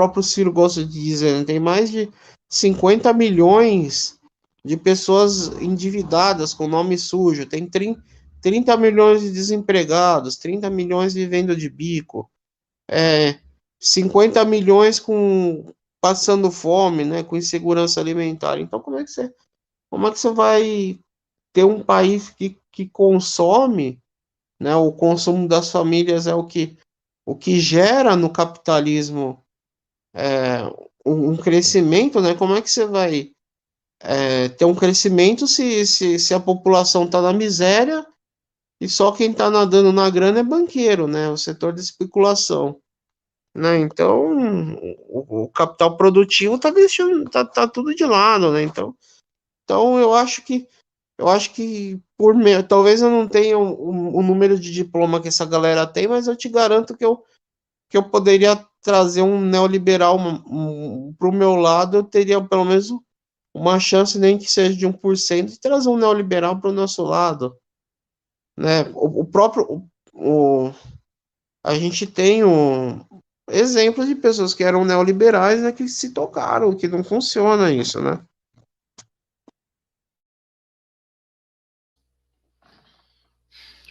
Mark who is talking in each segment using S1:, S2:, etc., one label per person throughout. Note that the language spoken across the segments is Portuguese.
S1: próprio Ciro gosta de dizer, né? Tem mais de 50 milhões de pessoas endividadas com nome sujo, tem 30 milhões de desempregados, 30 milhões vivendo de bico, 50 milhões passando fome, né, com insegurança alimentar. Então, como é que você vai ter um país que consome, né, o consumo das famílias é o que gera no capitalismo é, um crescimento, né? Como é que você vai ter um crescimento se a população está na miséria e só quem está nadando na grana é banqueiro, né? O setor de especulação, né? Então, o capital produtivo está deixando, tá tudo de lado, né? Então eu acho que talvez eu não tenha o número de diploma que essa galera tem, mas eu te garanto que eu poderia trazer um neoliberal para o meu lado, eu teria pelo menos uma chance, nem que seja de 1%, de trazer um neoliberal para o nosso lado, né? O próprio, a gente tem exemplos de pessoas que eram neoliberais, né, que se tocaram, que não funciona isso, né?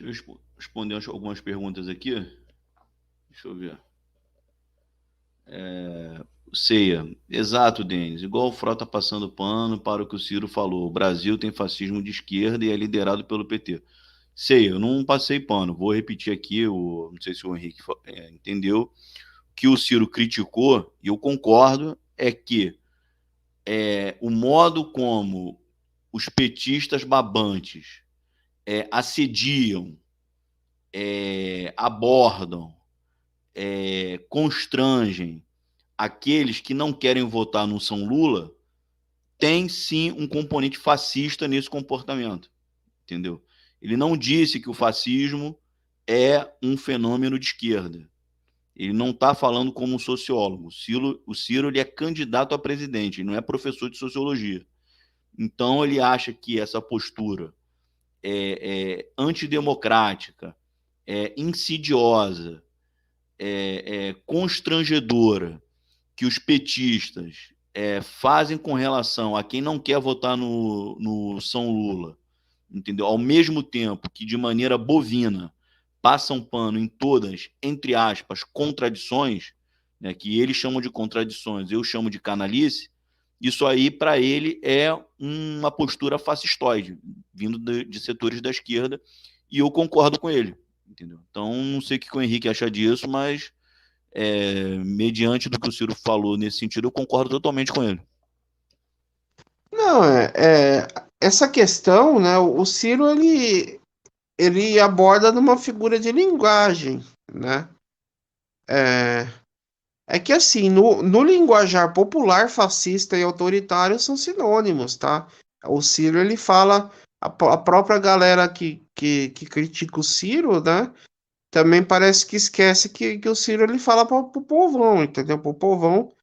S2: Deixa eu responder algumas perguntas aqui. Deixa eu ver. Ceia. Exato, Denis. Igual o Frota passando pano para o que o Ciro falou. O Brasil tem fascismo de esquerda e é liderado pelo PT. Ceia, eu não passei pano. Vou repetir aqui, não sei se o Henrique entendeu. Que o Ciro criticou, e eu concordo, é que o modo como os petistas babantes assediam, abordam, constrangem aqueles que não querem votar no São Lula, tem sim um componente fascista nesse comportamento, entendeu? Ele não disse que o fascismo é um fenômeno de esquerda. Ele não está falando como um sociólogo. O Ciro ele é candidato a presidente, ele não é professor de sociologia. Então ele acha que essa postura antidemocrática, insidiosa, constrangedora que os petistas fazem com relação a quem não quer votar no São Lula, entendeu? Ao mesmo tempo que de maneira bovina passam pano em todas, entre aspas, contradições, né, que eles chamam de contradições, eu chamo de canalice, isso aí para ele é uma postura fascistoide, vindo de setores da esquerda, e eu concordo com ele, entendeu? Então não sei o que o Henrique acha disso, mas mediante do que o Ciro falou nesse sentido, eu concordo totalmente com ele.
S1: Não, essa questão, né? O Ciro ele aborda numa figura de linguagem, né? É, é que assim, no linguajar popular, fascista e autoritário são sinônimos, tá? O Ciro ele fala, a própria galera que critica o Ciro, né? Também parece que esquece que o Ciro ele fala para o povão, entendeu? Para o povão,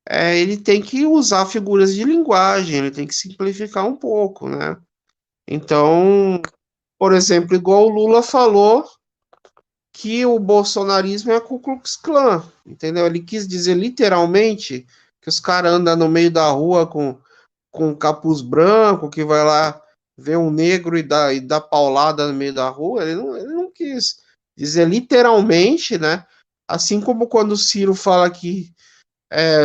S1: ele tem que usar figuras de linguagem, ele tem que simplificar um pouco, né? Então, por exemplo, igual o Lula falou que o bolsonarismo é a Ku Klux Klan, entendeu? Ele quis dizer literalmente que os caras andam no meio da rua com capuz branco, que vai lá ver um negro e dá paulada no meio da rua. Ele não quis dizer literalmente, né? Assim como quando o Ciro fala que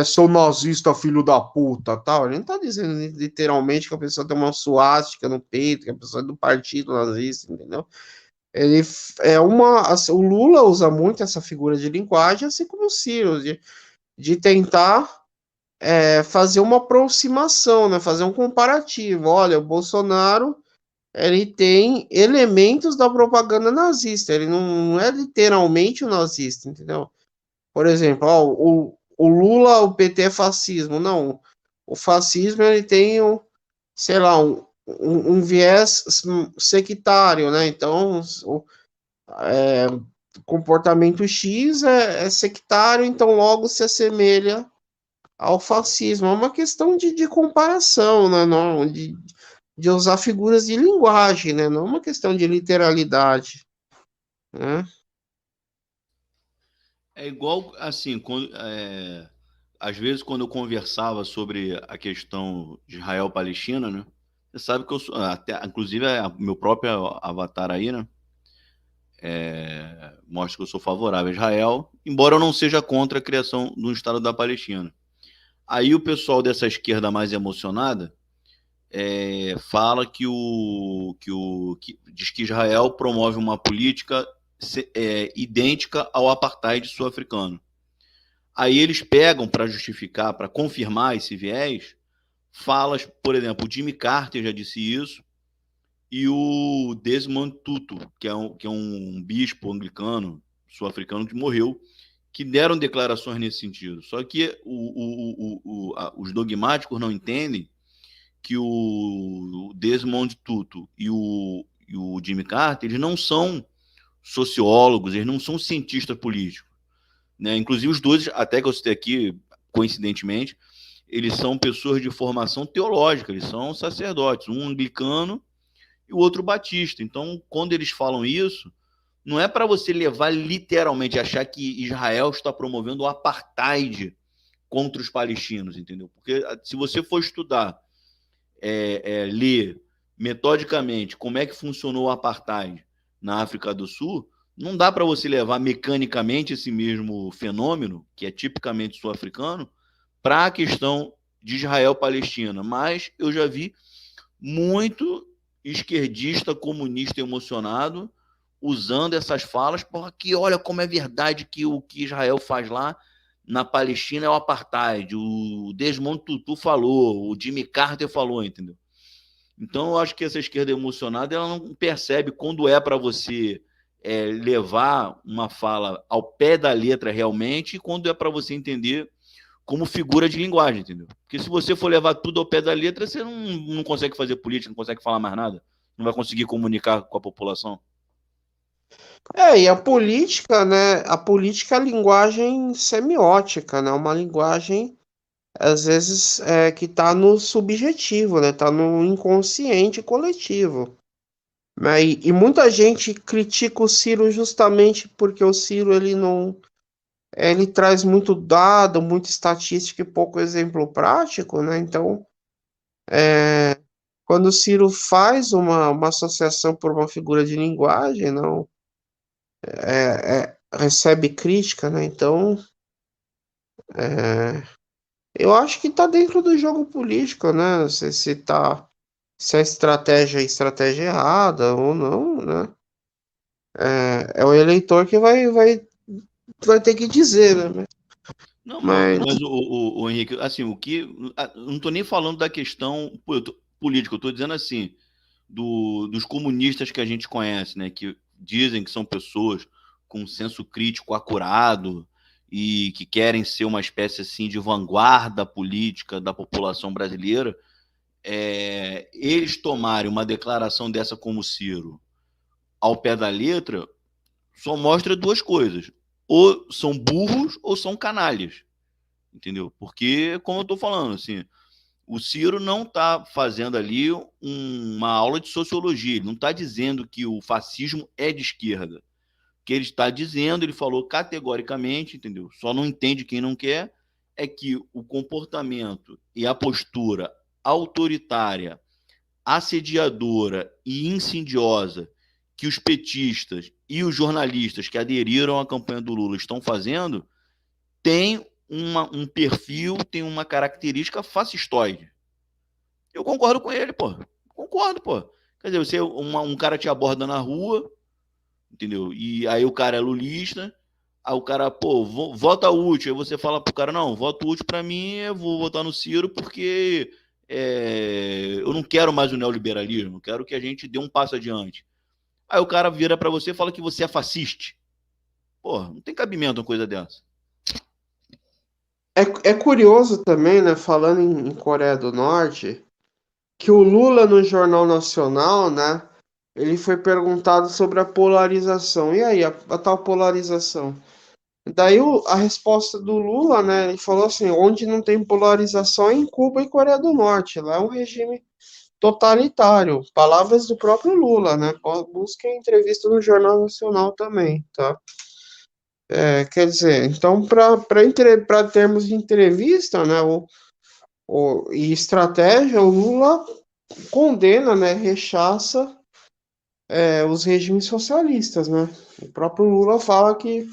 S1: sou nazista, filho da puta, tal. Ele não tá dizendo literalmente que a pessoa tem uma suástica no peito, que a pessoa é do partido nazista, entendeu? Ele o Lula usa muito essa figura de linguagem, assim como o Ciro, de tentar fazer uma aproximação, né? Fazer um comparativo. Olha, o Bolsonaro ele tem elementos da propaganda nazista. Ele não é literalmente um nazista, entendeu? Por exemplo, ó, o Lula, o PT é fascismo. Não, o fascismo ele tem, sei lá, um viés sectário, né? Então, é, comportamento X é sectário, então logo se assemelha ao fascismo. É uma questão de comparação, né? Não, de usar figuras de linguagem, né? Não é uma questão de literalidade, né?
S2: É igual assim, quando, às vezes, quando eu conversava sobre a questão de Israel-Palestina, né? Você sabe que eu sou, até, inclusive, meu próprio avatar aí, né? Mostra que eu sou favorável a Israel, embora eu não seja contra a criação de um Estado da Palestina. Aí o pessoal dessa esquerda mais emocionada fala que diz que Israel promove uma política idêntica ao apartheid sul-africano. Aí eles pegam para justificar, para confirmar esse viés, falas, por exemplo, o Jimmy Carter já disse isso, e o Desmond Tutu, que é um bispo anglicano, sul-africano, que morreu, que deram declarações nesse sentido. Só que os dogmáticos não entendem que o Desmond Tutu e o Jimmy Carter, eles não são sociólogos, eles não são cientistas políticos. Né? Inclusive os dois, até que eu citei aqui, coincidentemente, eles são pessoas de formação teológica, eles são sacerdotes, um anglicano e o outro batista. Então, quando eles falam isso, não é para você levar literalmente, achar que Israel está promovendo o apartheid contra os palestinos, entendeu? Porque se você for estudar, ler metodicamente como é que funcionou o apartheid na África do Sul, não dá para você levar mecanicamente esse mesmo fenômeno, que é tipicamente sul-africano, para a questão de Israel-Palestina. Mas eu já vi muito esquerdista, comunista emocionado usando essas falas, porque olha como é verdade que o que Israel faz lá na Palestina é o apartheid. O Desmond Tutu falou, o Jimmy Carter falou, entendeu? Então, eu acho que essa esquerda emocionada ela não percebe quando é para você levar uma fala ao pé da letra realmente e quando é para você entender como figura de linguagem, entendeu? Porque se você for levar tudo ao pé da letra, você não consegue fazer política, não consegue falar mais nada, não vai conseguir comunicar com a população.
S1: E a política, né? A política é a linguagem semiótica, né? Uma linguagem, às vezes, que está no subjetivo, né? Está no inconsciente coletivo. Né? E muita gente critica o Ciro justamente porque o Ciro ele não, ele traz muito dado, muita estatística e pouco exemplo prático, né? Então, quando o Ciro faz uma associação por uma figura de linguagem, não recebe crítica, né? Então, é, eu acho que está dentro do jogo político, né? Se a estratégia é estratégia errada ou não, né? É o eleitor que vai ter que dizer, né?
S2: Não,
S1: Mas
S2: mas o Henrique, assim, não estou nem falando da questão política, eu estou dizendo assim, dos comunistas que a gente conhece, né, que dizem que são pessoas com senso crítico acurado e que querem ser uma espécie assim de vanguarda política da população brasileira, eles tomarem uma declaração dessa como Ciro ao pé da letra só mostra duas coisas: ou são burros ou são canalhas, entendeu? Porque, como eu estou falando, assim, o Ciro não está fazendo ali uma aula de sociologia, ele não está dizendo que o fascismo é de esquerda. O que ele está dizendo, ele falou categoricamente, entendeu? Só não entende quem não quer, é que o comportamento e a postura autoritária, assediadora e insidiosa que os petistas e os jornalistas que aderiram à campanha do Lula estão fazendo tem um perfil, tem uma característica fascistoide. Eu concordo com ele, pô. Concordo, pô. Quer dizer, um cara te aborda na rua, entendeu? E aí o cara é lulista, aí o cara, pô, vota útil. Aí você fala pro cara, não, voto útil pra mim, eu vou votar no Ciro porque eu não quero mais o neoliberalismo, quero que a gente dê um passo adiante. Aí o cara vira pra você e fala que você é fascista. Pô, não tem cabimento uma coisa dessa.
S1: é curioso também, né? Falando em Coreia do Norte, que o Lula no Jornal Nacional, né? Ele foi perguntado sobre a polarização. E aí, a tal polarização? Daí a resposta do Lula, né? Ele falou assim: onde não tem polarização é em Cuba e Coreia do Norte. Lá é um regime totalitário. Palavras do próprio Lula, né? Busquem entrevista no Jornal Nacional também, tá? Quer dizer, então, para termos de entrevista, né, e estratégia, o Lula condena, né, rechaça os regimes socialistas, né? O próprio Lula fala que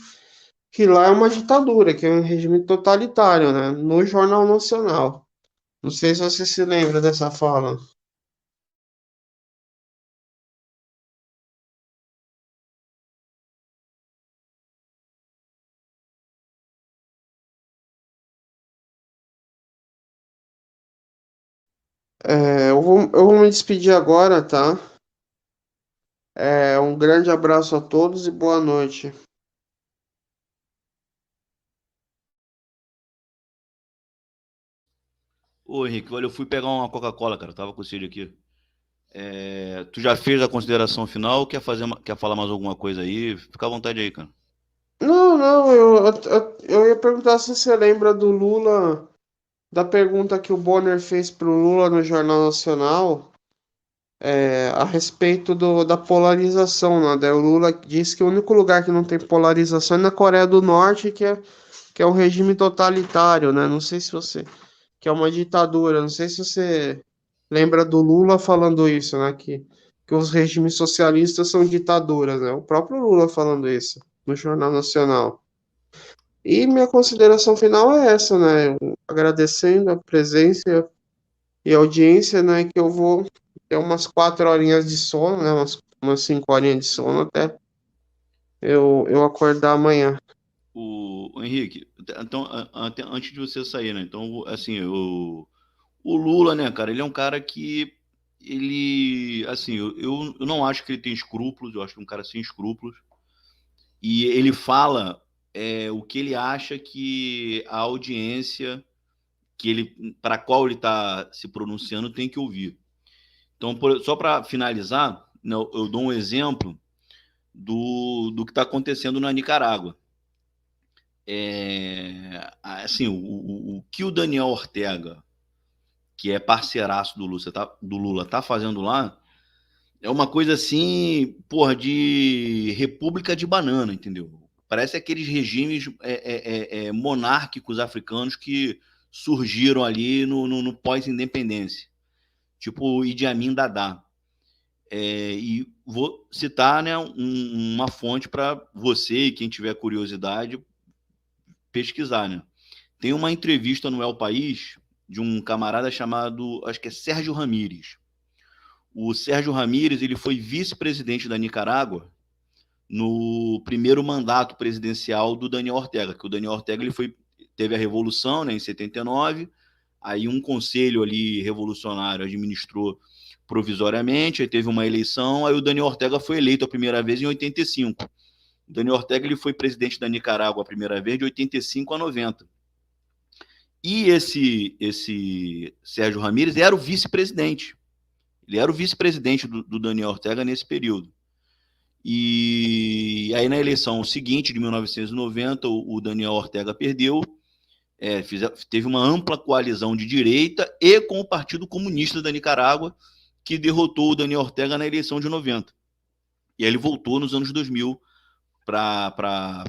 S1: lá é uma ditadura, que é um regime totalitário, né? No Jornal Nacional. Não sei se você se lembra dessa fala. Eu vou me despedir agora, tá? Um grande abraço a todos e boa noite.
S2: Ô, Henrique, olha, eu fui pegar uma Coca-Cola, cara. Eu tava com sede aqui. Tu já fez a consideração final? Quer falar mais alguma coisa aí? Fica à vontade aí, cara.
S1: Não, não, eu ia perguntar se você lembra do Lula, da pergunta que o Bonner fez pro Lula no Jornal Nacional, a respeito da polarização, né? Daí o Lula disse que o único lugar que não tem polarização é na Coreia do Norte, que é um regime totalitário, né? Não sei se você, que é uma ditadura, não sei se você lembra do Lula falando isso, né? Que os regimes socialistas são ditaduras, né? O próprio Lula falando isso no Jornal Nacional. E minha consideração final é essa, né? Agradecendo a presença e a audiência, né? Que eu vou ter umas 4 horinhas de sono, né? Umas 5 horinhas de sono até eu acordar amanhã.
S2: O Henrique, então, antes de você sair, né? Então, assim, o Lula, né, cara, ele é um cara que assim, eu não acho que ele tem escrúpulos, eu acho que é um cara sem escrúpulos. E ele fala o que ele acha que a audiência para a qual ele está se pronunciando tem que ouvir. Então, só para finalizar, né, eu dou um exemplo do que está acontecendo na Nicarágua. Assim, o que o Daniel Ortega, que é parceiraço do Lula, tá fazendo lá é uma coisa assim, porra, de república de banana, entendeu? Parece aqueles regimes monárquicos africanos que surgiram ali no pós-independência, tipo o Idi Amin Dada. E vou citar, né, uma fonte para você e quem tiver curiosidade pesquisar, né? Tem uma entrevista no El País de um camarada chamado, acho que é Sérgio Ramírez. O Sérgio Ramírez, ele foi vice-presidente da Nicarágua no primeiro mandato presidencial do Daniel Ortega, que o Daniel Ortega teve a revolução, né, em 79, aí um conselho ali revolucionário administrou provisoriamente, aí teve uma eleição, aí o Daniel Ortega foi eleito a primeira vez em 85. O Daniel Ortega ele foi presidente da Nicarágua a primeira vez de 85 a 90. E esse Sérgio Ramírez era o vice-presidente. Ele era o vice-presidente do Daniel Ortega nesse período. E aí, na eleição seguinte, de 1990, o Daniel Ortega perdeu, teve uma ampla coalizão de direita e com o Partido Comunista da Nicarágua, que derrotou o Daniel Ortega na eleição de 90. E aí ele voltou nos anos 2000 para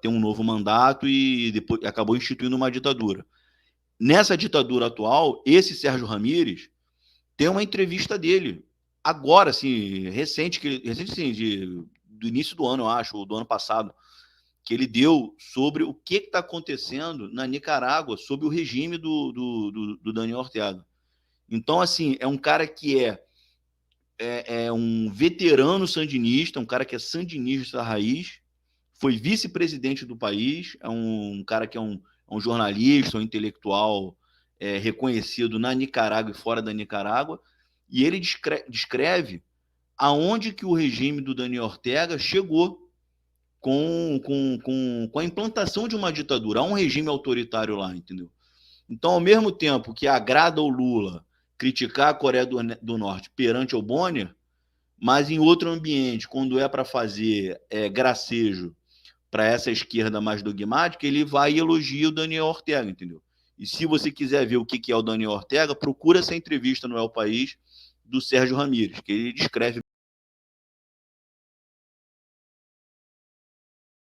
S2: ter um novo mandato e depois acabou instituindo uma ditadura. Nessa ditadura atual, esse Sérgio Ramírez tem uma entrevista dele, agora, assim, recente assim, do início do ano, eu acho, ou do ano passado, que ele deu sobre o que está acontecendo na Nicarágua sob o regime do Daniel Ortega. Então, assim, é um cara que é um veterano sandinista, um cara que é sandinista raiz, foi vice-presidente do país, é um cara que é um jornalista, um intelectual reconhecido na Nicarágua e fora da Nicarágua, e ele descreve aonde que o regime do Daniel Ortega chegou com a implantação de uma ditadura. Há um regime autoritário lá, entendeu? Então, ao mesmo tempo que agrada ao Lula criticar a Coreia do Norte perante o Bonner, mas em outro ambiente, quando é para fazer gracejo para essa esquerda mais dogmática, ele vai e elogia o Daniel Ortega, entendeu? E se você quiser ver o que é o Daniel Ortega, procura essa entrevista no El País do Sérgio Ramírez, que ele descreve